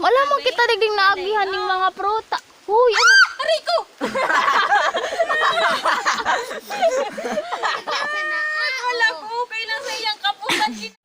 Wala mo kita digding naagihan ng mga pruta. Huy, ano? Aray ko! Wala ko, okay lang sa iyang kapusan.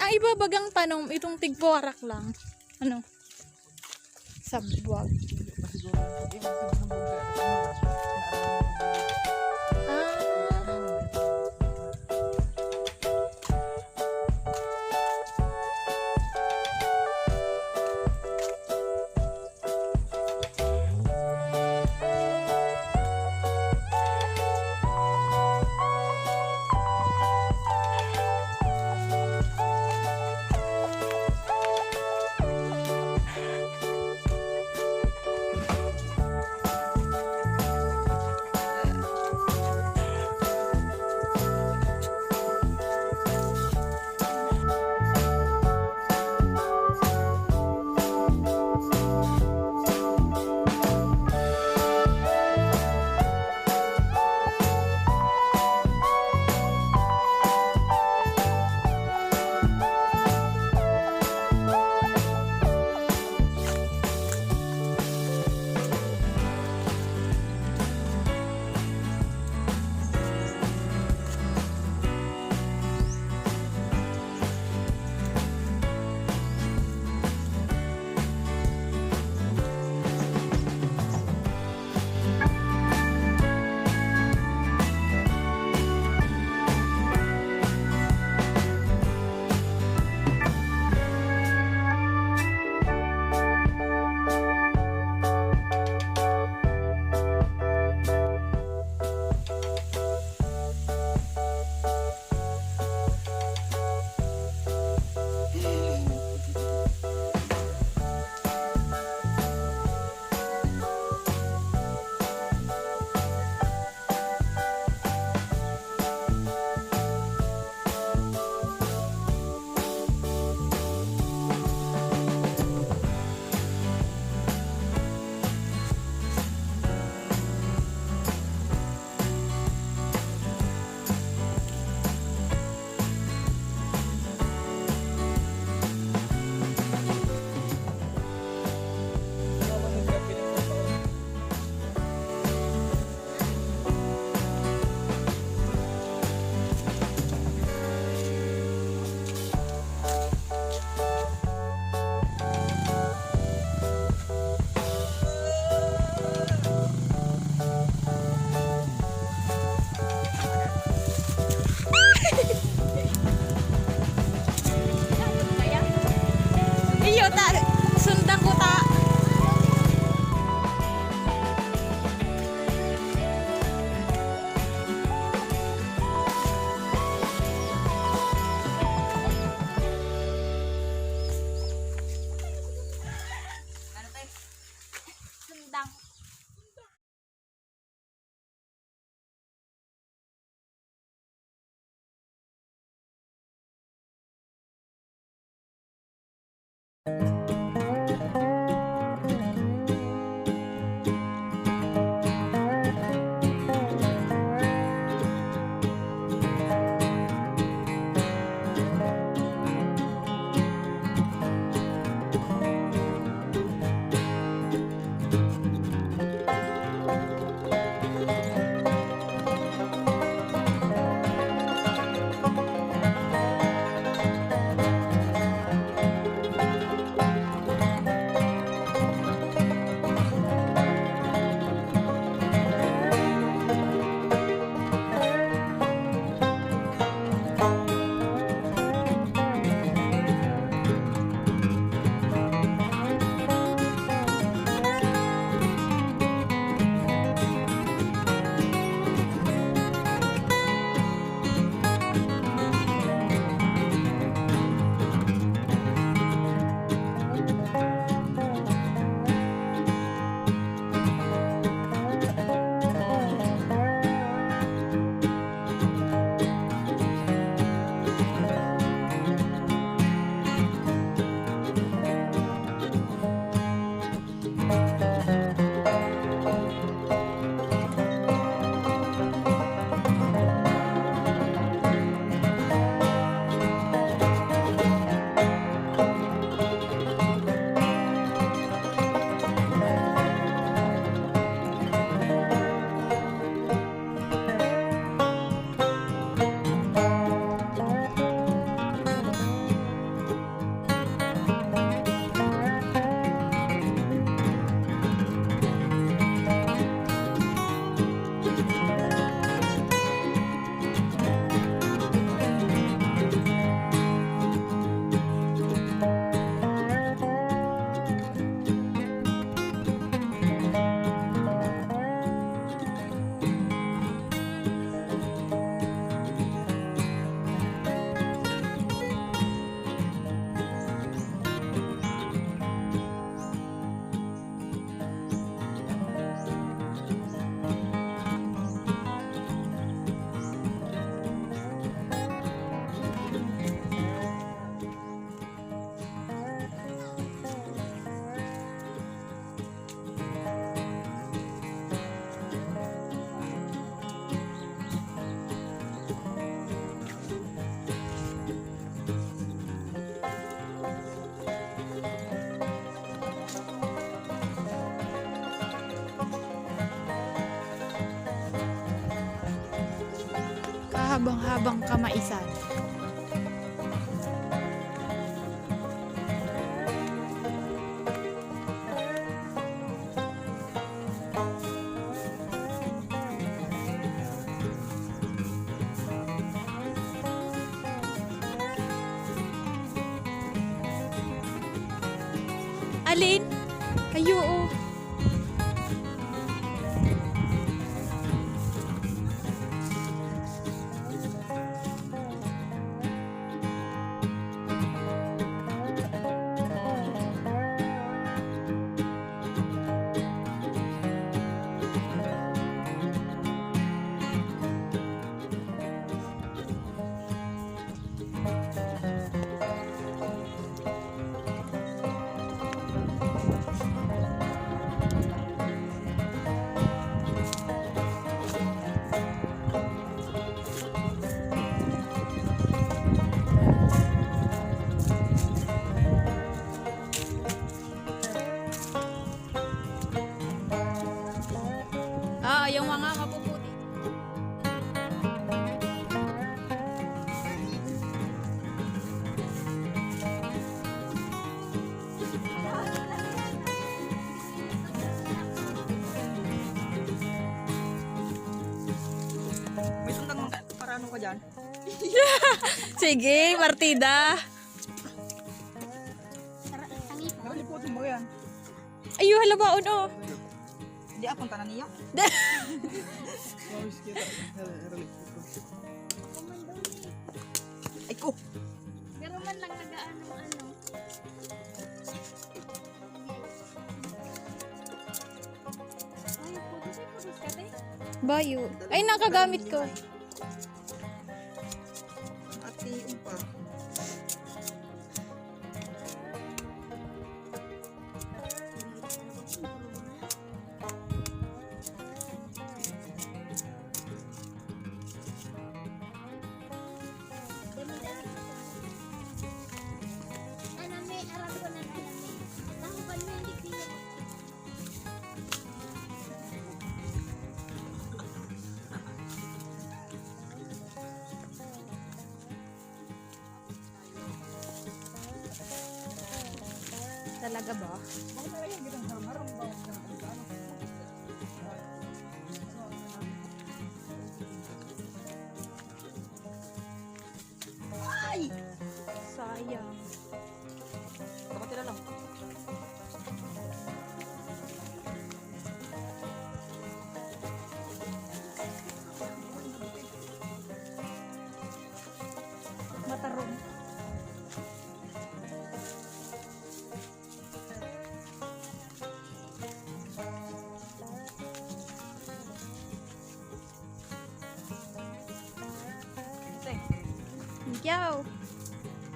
Ang ibabagang tanong, itong tigpuarak lang. Ano? Sabwag. kahabang-habang kamaisan. Alin? Ayo, oh. Yung mga mapuputi. May sundang para ano ka dyan? Sige, partida. Nakaliputin mo yan. Ayo, halabaon, oh. Hindi punta na niya. Ay ko! Pero man lang nag-ano. Ay, putos ka tayo. Bayo. Ay, nakagamit ko. Ati pa. Talaga ba? Ay! Sayang. Kapatid lang. Matarong. Yaw.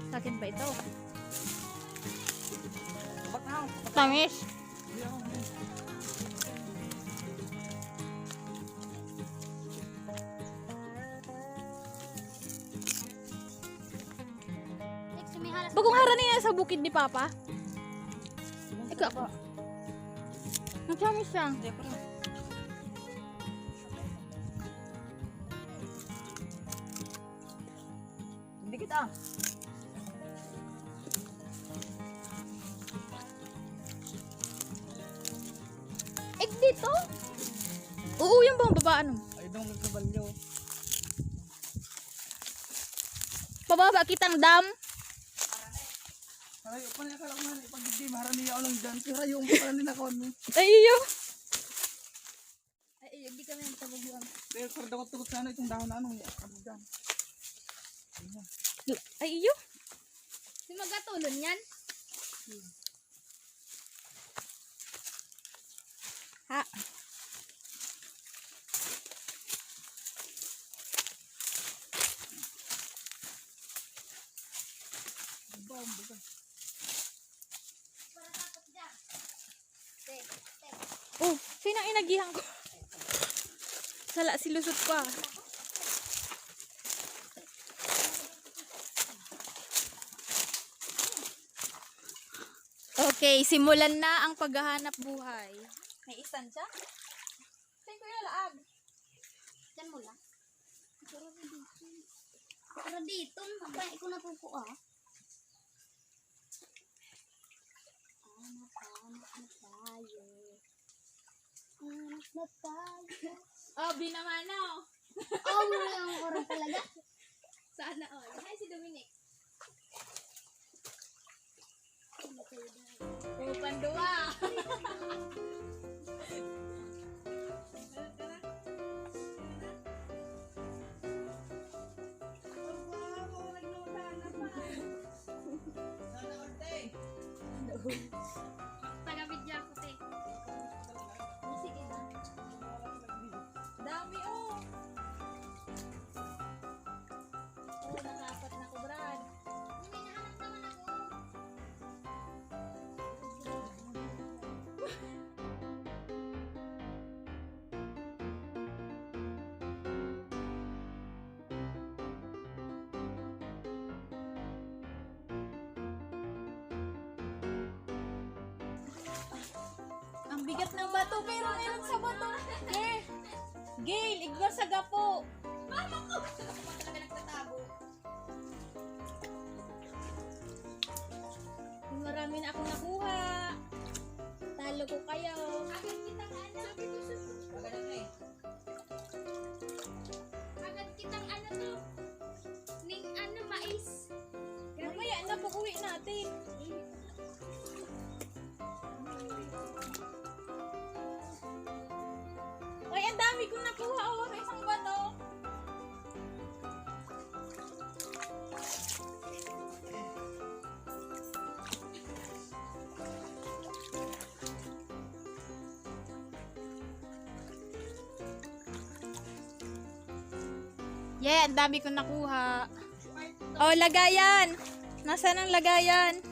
Sa akin ba ito? Ba't na ako? Tamis. Bagong harani na sa bukid ni Papa. Ikaw ako. Nagsamis lang. Hindi pa rin. Hindi kita. Eh, dito? Oo, yung bang baba ano? Ay, doon magkabalyo. Pababa kitang dam. Ay, paano ka lang man, pag hindi maharani ako lang dyan. Pero yung paano na ako. Ay, iyo. Ay, hindi kami nagtabog yun. Pero kardakot-tukot sana itong dahon na ano. Ano dyan? Ay, iyo. Si magatulon yan? Ha. Oh, sino ang inagihan ko? Sala, silusot pa. Okay, simulan na ang paghahanap buhay. May isan siya? Saan ko yung laag? Diyan mo lang. Pero hindi. Pero dito, mabay ko natutuwa. Anak na tayo. Anak na tayo. Oh, binamanaw. Oh, wala yung oras talaga. Sana all. Hi, si Dominic. Oh, pandua. Taga-video ako, te. Sige na. Dami, oh. Oh, nakapat na ko, Brad. May nahanap naman ako. Ang bigat ng bato, pero meron sa bato. Gail, igwa sa gapo. Mama ko! Ako talaga nagtatago. Marami na akong nakuha. Talo ko kayo. Agad kitang ano. Sabi ko sa... Agad kitang ano to. Ning ano, mais. Mamaya na, pag-uwi natin. Ay, ang dami kong nakuha, oh, sa isang bato. Yeah, ang dami kong nakuha. Oh, lagayan. Nasaan ang lagayan?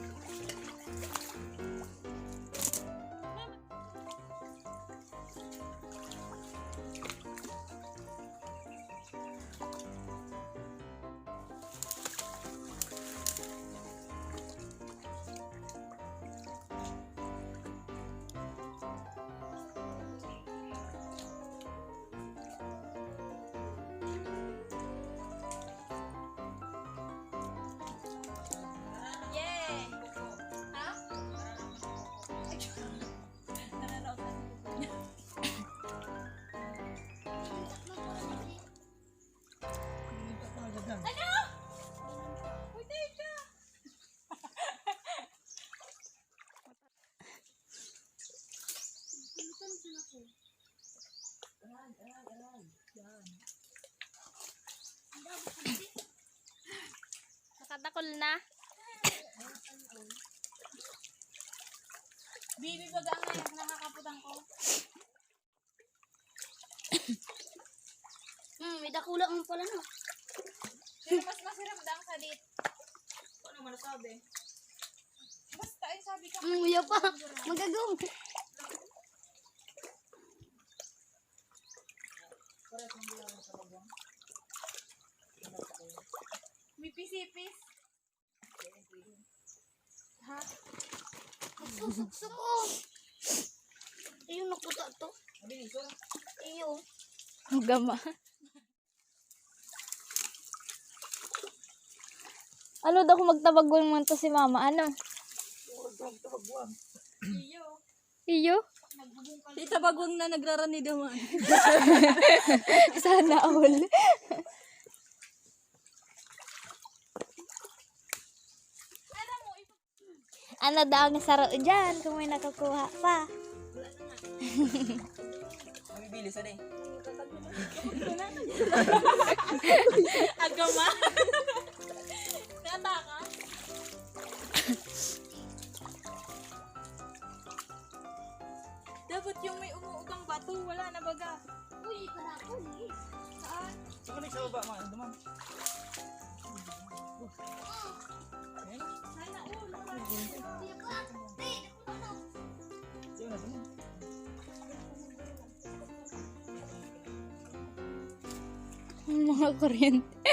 Yeah! Ha? Ano? Uy, teka! Nakatakol na. Bibi, baga ang ngayon, nakakaputan ko. May dakulang mo pala no. Pero mas masarap daw ang salit. Ano naman nasabi? Basta ay sabi ka. Uya pa. Magagong. May pisipis. Ha? Suksok ko. Ayun, nakuta to. Ayun. Ang gama. Ano daw kung magtabagwang man to si mama? Ano? Iyo? Itabagwang na nagrarani daw. Sana all. Ano daw ang saro dyan kung may nakakuha pa? Mabibili sa day. Agama? Nataka? Dapat yung may umuugang bato, wala na baga. Uy, parapon eh. Saan? Saka sa baba, ma. Ando, ma'am. Sana all. Uya pa. Te, nakuha to. Sino na, ma'am? Mga kuryente.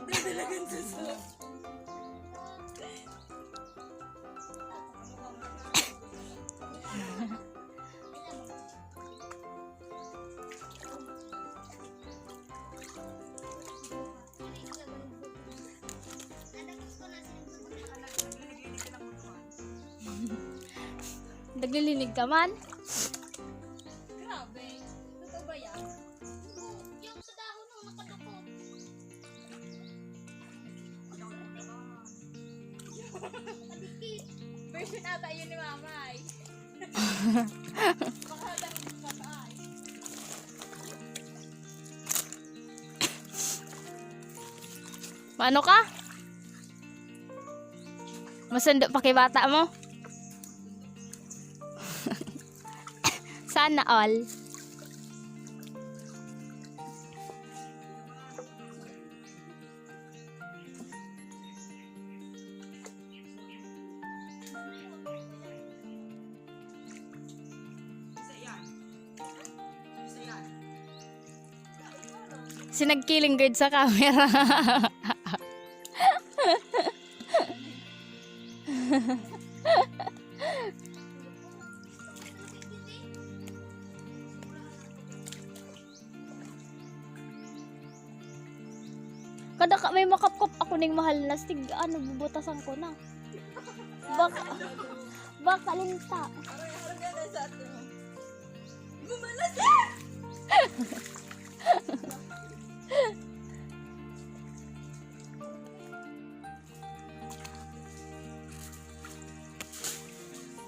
Dalagan sa soup. Naglilinig ka man? Grabe. Totoo ba yan? Yung sa dahon no, nakatakot. Version ata yun ni Mama ay. Baka dahil ka pa ay. Paano ka? Masundo pa kay bata mo? Sana all. Sinagkiling guard sa camera. Kada ka may makapkop ako ning mahal na stig, ano, bubutasan ko na. Baka linta. Parang gano'n sa atin mo. Gumalas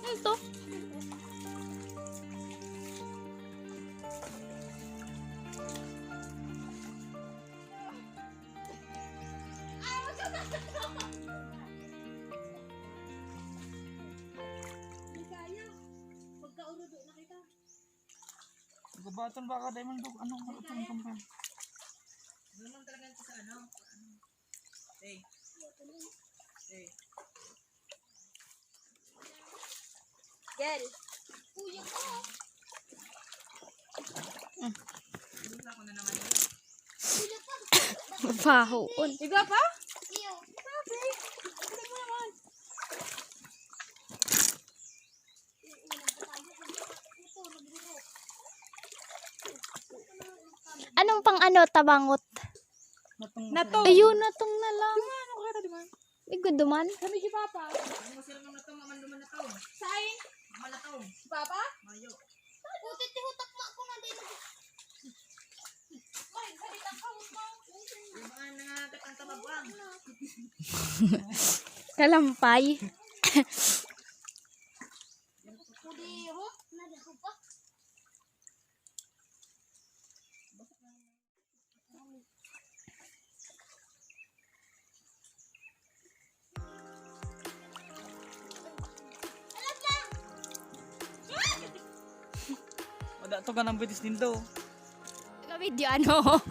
Ano to? Gabatan baka diamond dog. Ano ang kampan? Naman talaga ito sa ano? Hey. Hey. Gel. Kuya ko. Gusto ko na naman yun. Kuya ko. Pahoon. Iba pa? Iyo. Sabi. Ano mo naman? Anong pang ano, tabangot? Nato. Ayun, natong na lang. Ano ka na diba? Igod duman. Kami si Papa. Ang masira mga natong maman na taon. Sain? Malatong. Si Papa? Mayo. Utit hutak mo ako na din. Ay, salita ka mo. Yung mga nangagat ang tababang. Kalampay. Pudiro. Nadaho pa. Wala to ka ng bitis din daw. Video ano?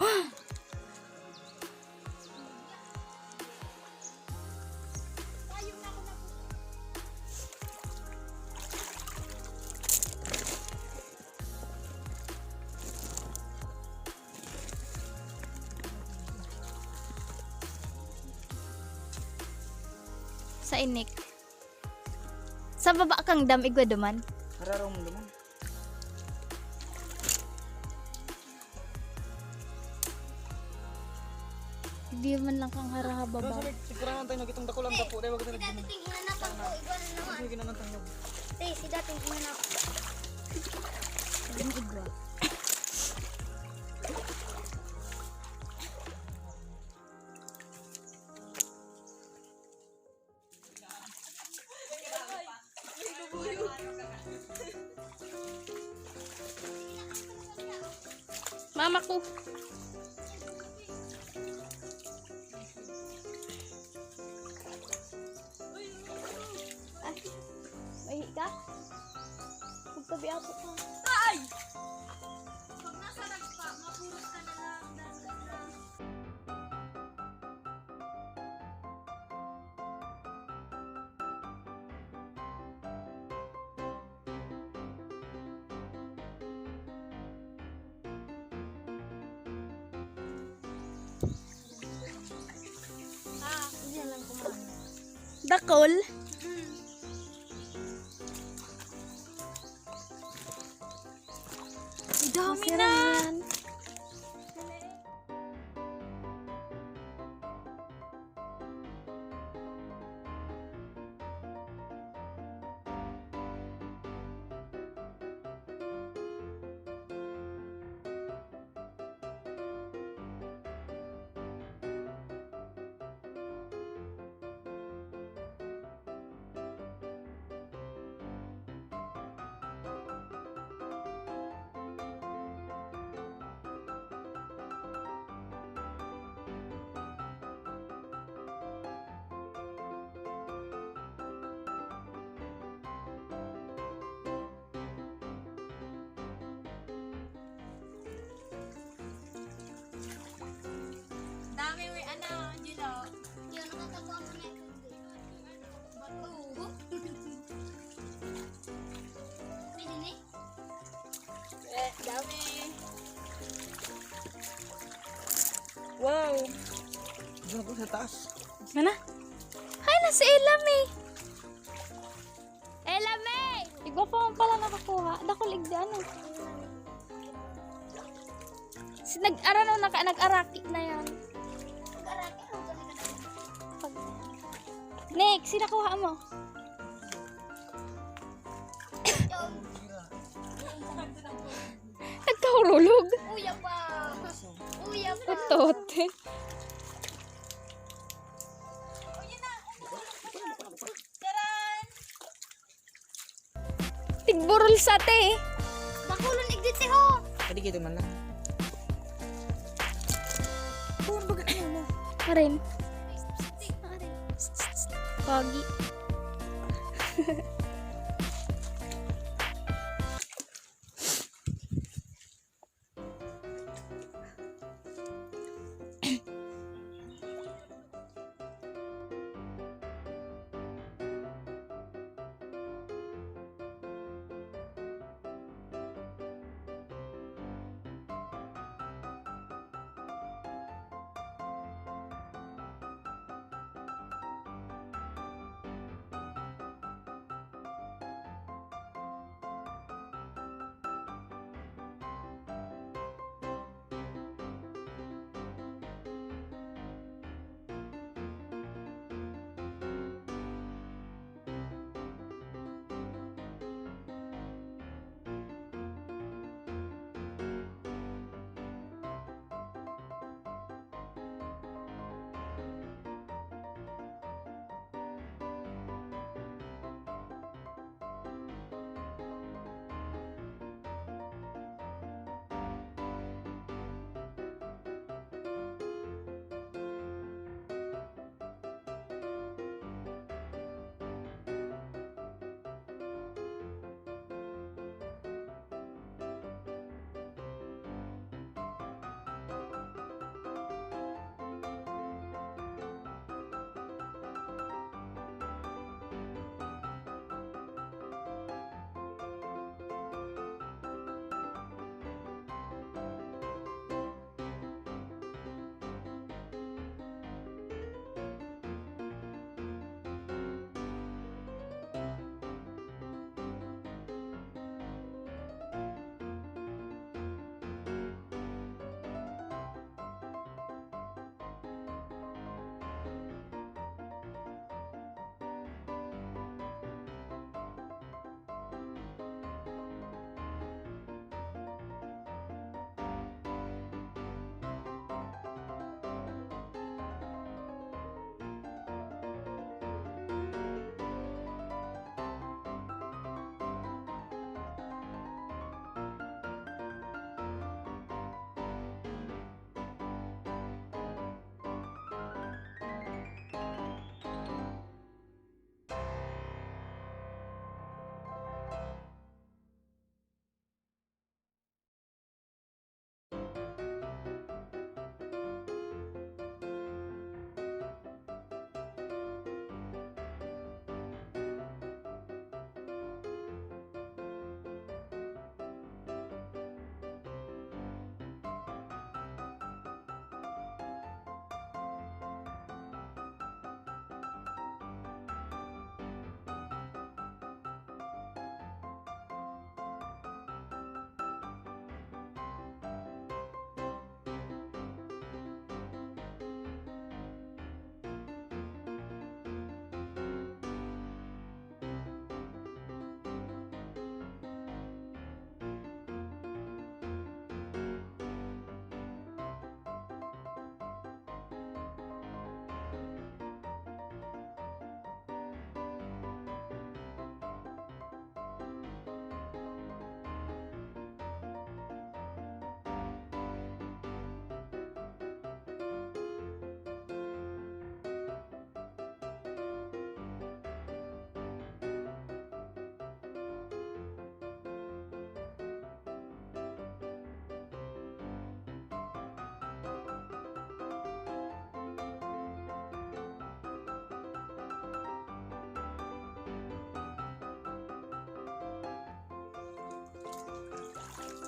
Sa inik. Sa baba kang dam igod duman. Hararaw mo naman. Di man lang kang haraha Bro, baba. sabi, sigurahan tayo nagitong dako lang dapo. Dahil wag tayo Dating hinanapan ko. Ikaw na naman. Sige na nang tangog. Si dating hinanapan. Ang igwa. Mama ko. Ay, ka? Magtabi ako ka. Pag nasa nagpa, mapurot ka na lang. Dakol. Ang dami Masira na. yan. Dami may Angelo. Yun, nakatabuan ko na ito. Bato. Pininik. Dami. Wow. Diyan ko sa taas. Mana? Ay, nasa Elame. Elame! Igwa pa man pala nakakuha. Dakol igda ano. Nag-ara na nag-araki na yan. Karaki ko talaga. Pag... Next, sinakuha mo. Nagkahurulog. Uya pa. Uya pa. Utot. Tigburol sa te. Bakulon igditi ho. Tadi gitu man lang. Puro bagat ano mo. Karin. Pagi.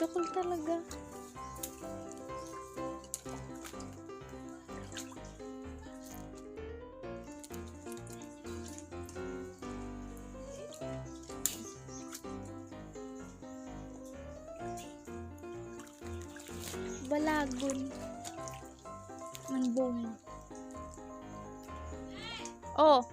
Dakol talaga. Balagon. Manbong. Oh.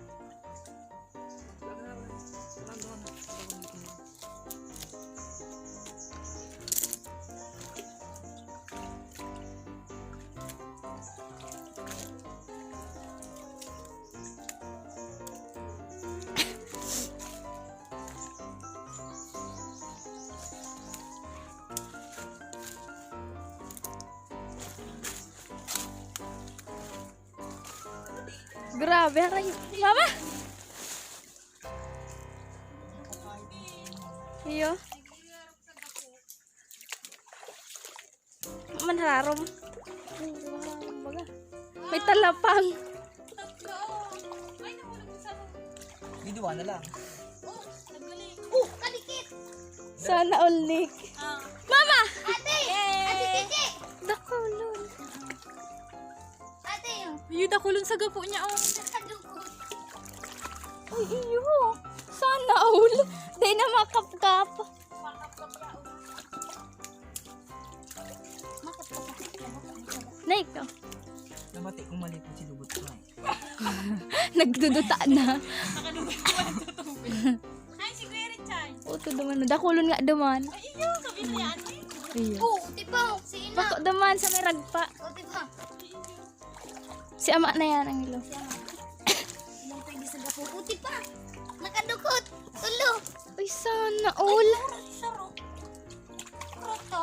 Grabe, haray. Mama! Iyo. Manharom. May talapang. Tatlo. Ay, nahulog yung sabon. Biduan na lang. Oh, nagaling. Kadikit! Sana all Nick. Mama! Ate! Ate Kiki! Dakulon. Ate! Yung dakulon sa gapo niya, oh. Nakadukot. Ay, iyo. Sana all. Di na makapkap. Nick, oh. Namati kung mali po si Lubot ko. Nagduduta na. Nakadugo ko ang tutubig. Ay, si Kuya Richard. O, ito duman. Dakulon nga duman. Ay, iyo, sabi na yan. Iyo. Oh, tipaw! Si Ina! Bako duman sa may ragpa. Oh, tipaw! Si ama na yan ang ilo. Ilang pwede sa gapo. Oh, tipaw! Nakadukot! Tulo! Ay, sana all. Sarap. Roto.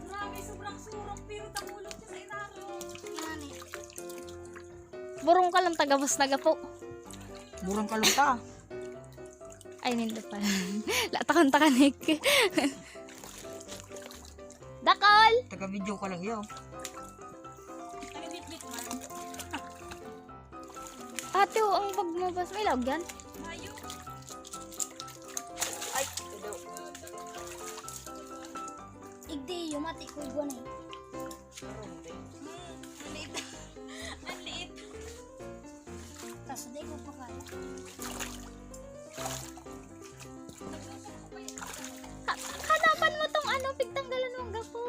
Grabe, sobrang surok. Pero tamulog siya sa inaro. Nani. Burong ka lang tagabos na gapo. Murang kalungta. Ay, hindi pa. Latakan-takan, Nick. Dakol! Taga-video ka lang yun. Nagabit-bit man. Ate, oh, ang pagmabas. May lawag yan. Mayo. Ay, ito. Igdi, yung mati ko igwan eh. Ang liit. Ang liit. Kaso di ko pa kaya. Hanapan mo tong ano, pigtanggalan mong gapo.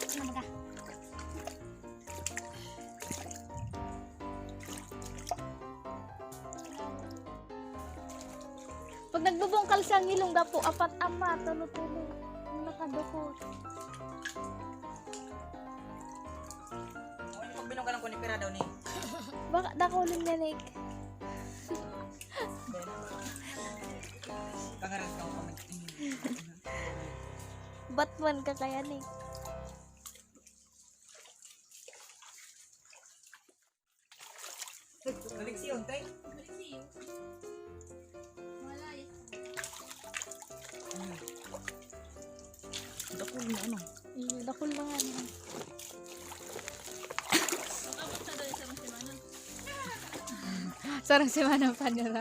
Ano ba ka? Pag nagbubungkal siya ang ilong gapo, apat-apat, tulo-tulo. Nakadukot. Ano pag binunggalan ko ni Pera daw ni? Baka dakulin niya, Nick. Pangaras ka ako. Batman ka kaya, Nick. Balik siyon, tay. Wala yun. Dakul na ano. Dakul na nga niya. Abot sa doon sa masimana. Sarang si Manang Panira.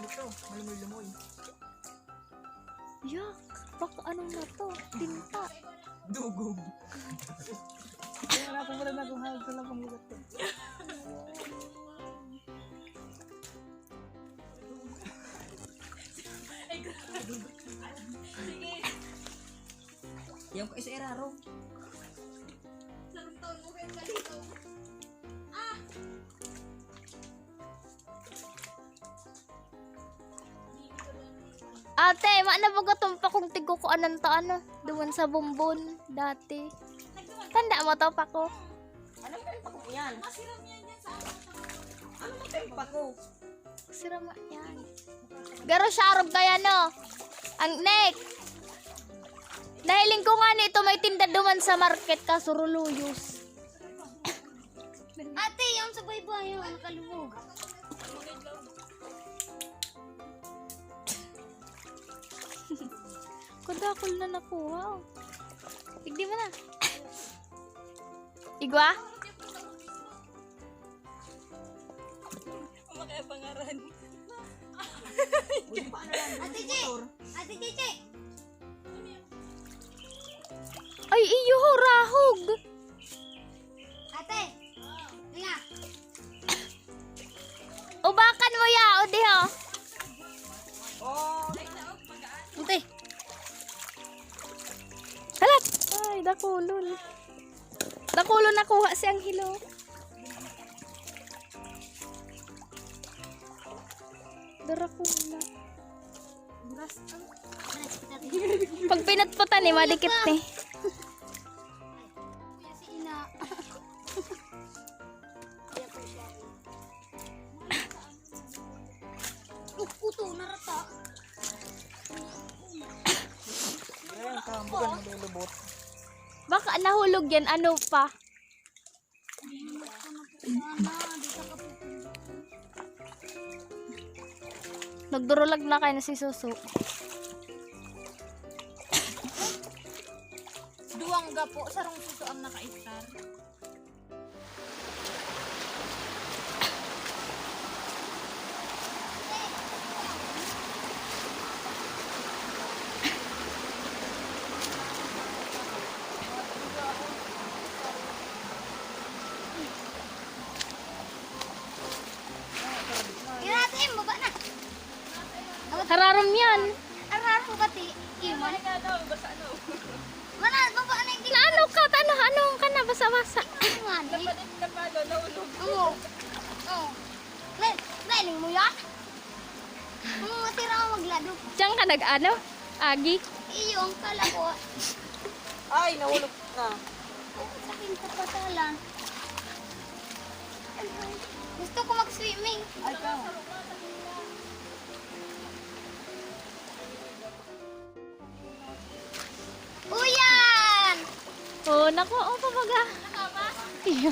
Ito, malumoy-lumoy. Yak! Baka anong na to? Tinta. Dugog. Kaya wala akong wala na kung hawag sa lapang lugat ko. Sige. Yung ko isa eraro. Sarong taon mo kayo kalito. Ate, maana ba tumpa kung tigo ko anong to ano? Duman sa bumbon dati. Tanda mo to pa ko. Ano yung tempa ko yan? Masiram yan dyan sa akin. Ano yung tempa ko? Sirama yan. Garo syarob kaya no? Ang neck. Nahiling ko nga nito may tinda duman sa market kasuruluyos. Ate, yung sa baybay yung nakalubog. Kudakol na nakuha. Tigdi mo na. Igwa? Makaya pangaran. Ate Che! Ate Che! Ay, iyo ho, rahog. Ate! Nga! Ubakan mo ya, o di ho. Ute. Halat. Ay, dakulon. Dakulon nakuha si Anghelo. Darakula. Pag pinatputan eh, madikit eh. Kuya si Ina. Kuto, narata. Ayan, kambukan ng lulubot. Baka nahulog yan, ano pa? Nagdurulag na kayo na si Susu. Duwang gapo. Sarong suso ang nakaistar. Iratin, baba na. Hararam yan. Araro ba ti? Iman. Mana, baba na yung Na ano ka? Ano ka na? Basa-basa. iman eh. Oo. Oo. Lening mo yan? Matira ako magladok. Diyan ka nag-ano? Agi? Iyong kala ko. Ay, nahulog na. Sa akin kapatalan. Gusto ko mag-swimming. Ay, ka. Uyan! Oh, naku. Oh, pabaga. Iyo.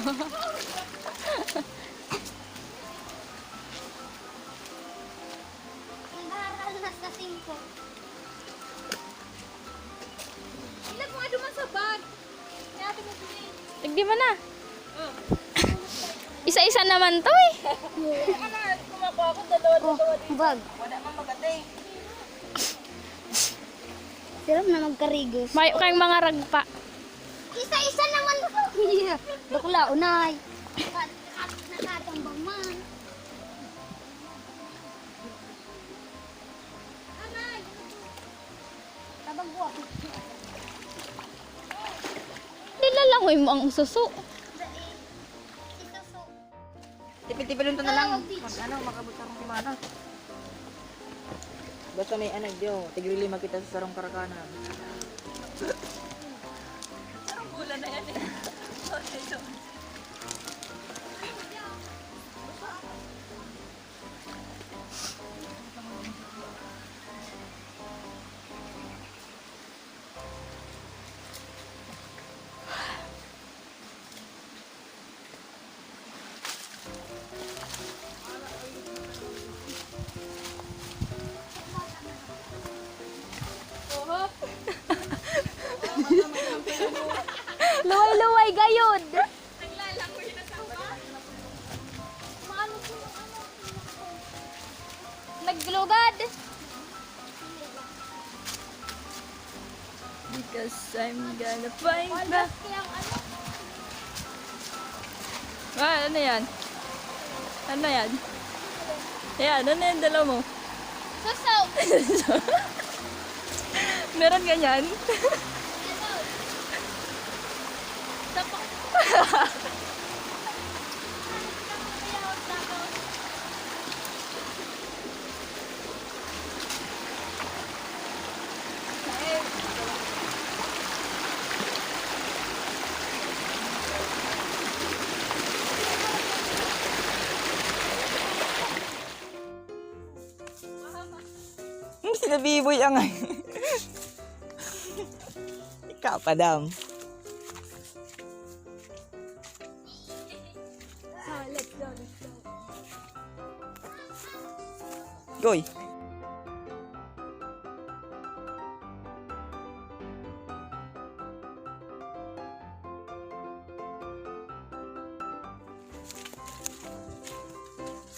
Nag-aaral na sa 5. Ilag mo nga duman sa bag. Kaya ate mo bilhin. Tigdi mo na. Isa-isa naman to eh. Kumakuha ako dalawa. Bag. Wala man magate. Sarap na magkarigos. May kayong mga ragpa. Isa-isa naman po. Yeah. Bakla, unay. Nakatambang man. Anay! Tabang ko. Nilalangoy mo ang susu. Isuso. Tipil-tipilin to na lang. Makabot sa akong kimana. Basta may anay, diyo. Tigli makita sa sarong karakanan. Bulan na yan eh. Luway-luway gayod. Naglugad. Because I'm gonna find the... ano yan? Ano yan? Ayan, ano yung dala mo? Suso. Meron ganyan? Sinabiboy ang ay. Ikaw pa daw. Goy.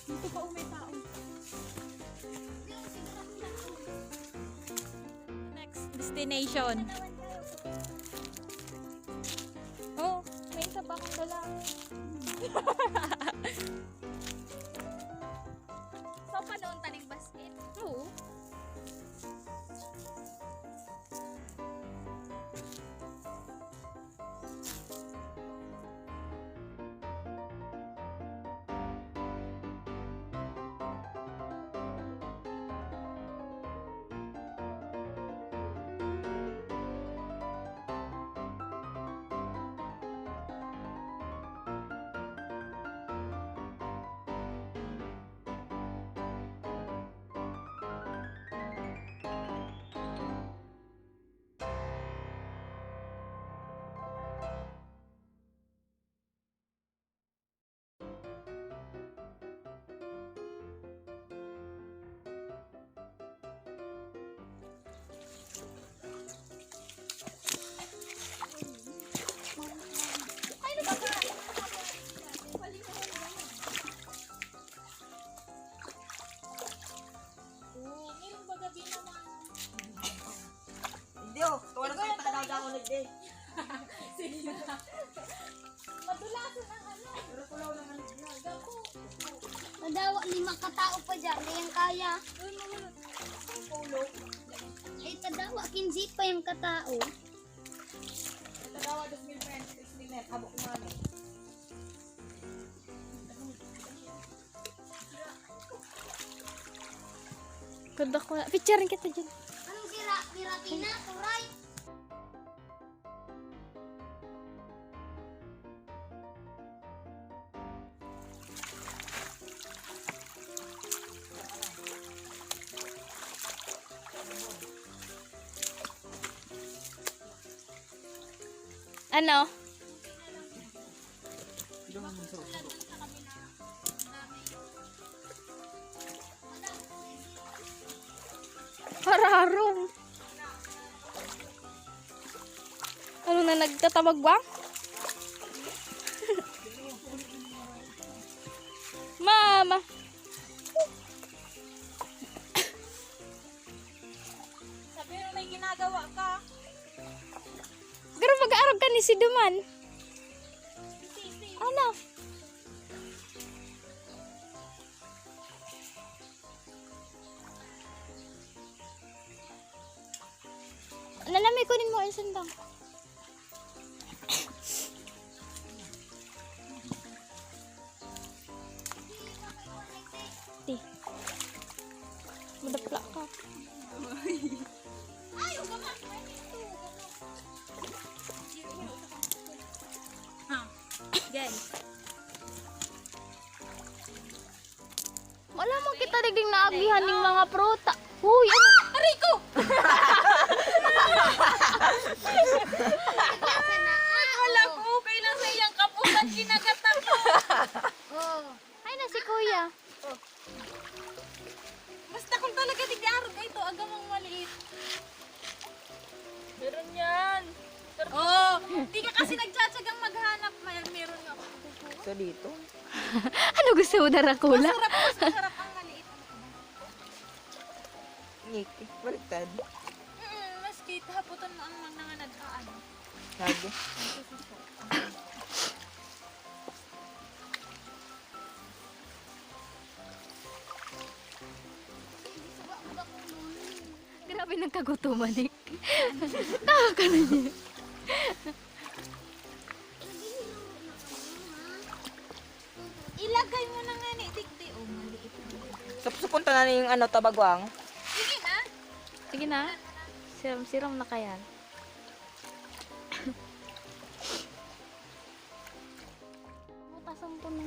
Dito pa may tao. Next destination. Oh, may isa pa akong dala. So, panoon taning basket. Oo. Meron ba gabi naman? Hindi oh. Tuwa na kayo daw nagday. Sige na. Madulasan ang ano. Pero kulaw naman. Gapo. Madawa, 5 katao pa dyan. Kayang kaya. Uy, mawalot. Kulog. Eh, kadawa, 15 pa yung katao. Tagawa 2,000 friends. 6,000. Habok ko nga eh. Ganda ko na. Picturein kita dyan. Anong sira? Piratina? Turay? Ano? Hararong. Ano na nagtatamag ba? Mama. Sabi mo may ginagawa ka. Pero mag-aarag ka ni si Duman. Ano? Nalamay kunin mo yung sandang. Di. Madapla ka. Yan. Wala mo kita naging naagihan ng mga pruta. Huy, ano? Aray ko! Wala ko okay lang sa iyang kapusan kinagatak mo. Oh. Ay na si kuya. Basta kung talaga tigdi-arog ito, agamang maliit. Meron yan. Oh, di ka kasi nagtsatsagang maghanap. Meron nga ako. So dito. Ano gusto mo darakula? Masarap ang maliit. Niki. Baliktad. Maski haputan mo ang mga nagkaan. Lagi. Grabe nagkagutuman eh. Tawa ka na niya. Ilagay mo na nga ni Tikti. Oh, maliit. Supunta na yung ano, tabagwang. Sige na. Sige na. Siram-siram na kayan. Matasan ko na.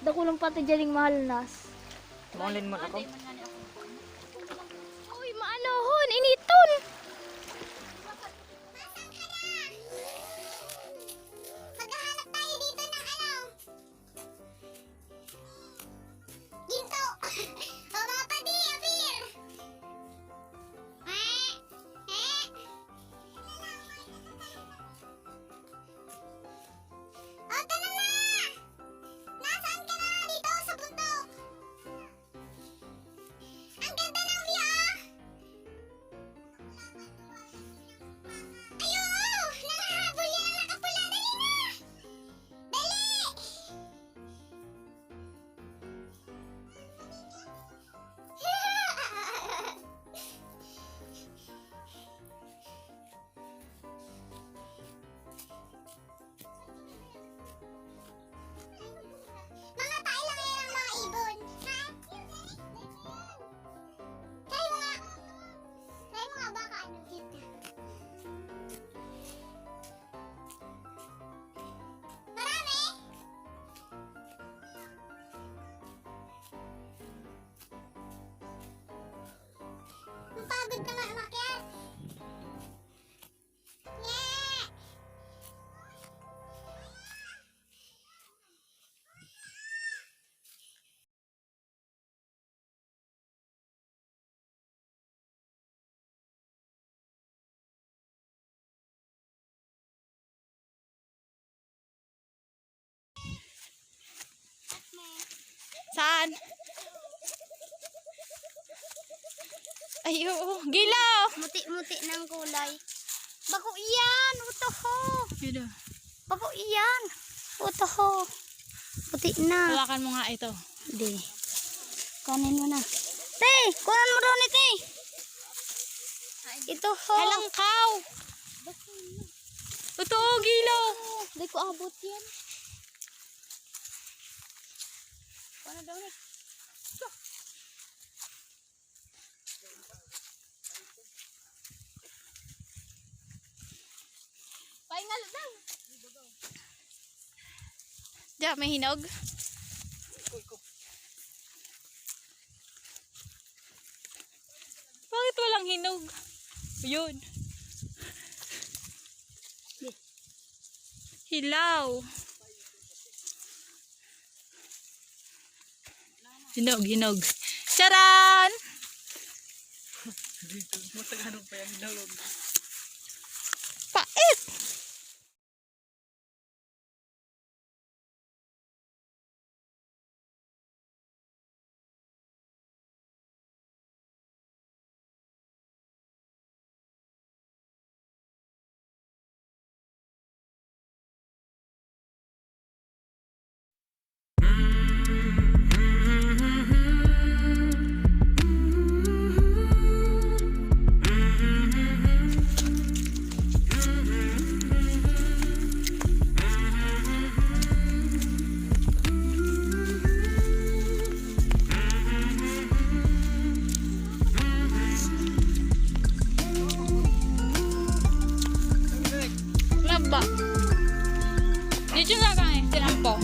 Dako lang pati dyaling mahal nas. Maulin mo na ako. Uy, maanohon, initon! Maghahanap tayo dito ng ano? Ginto! O mga padi, apir! O, tara na! Nasaan ka na? Dito Saan? Ay, oo. Gilaw! Muti-muti ng kulay. Bako iyan! Utoho! Yun o. Bako iyan! Utoho! Puti na. Hawakan mo nga ito. Di. Kanin mo na. Te! Kunan mo daw ni Te! Ito ho. Halangkaw! Totoo, gilaw! Di ko abot yan. Kunan daw ni. Paingal daw. Diyan, may hinog. Bakit walang hinog? Yun. Hilaw. Hinog, hinog. Charan! Dito, mataganong pa yung nalog. Pait! Laba. Dito na kami, tinampo.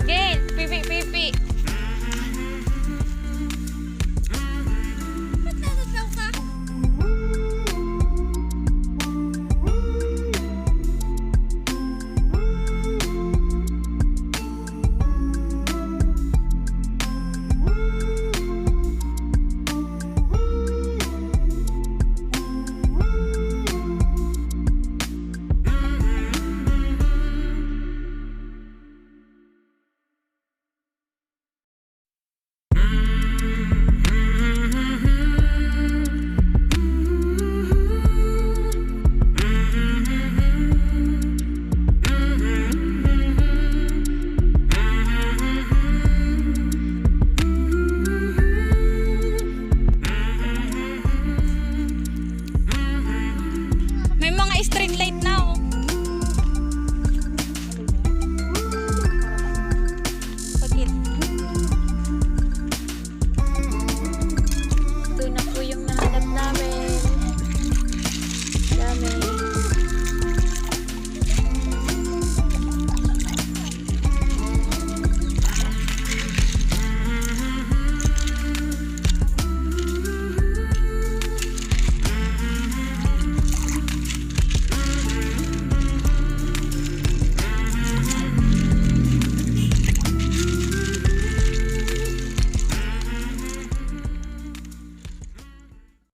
Gail, pipi, pipi. Ba't natataw ka? May mga street light na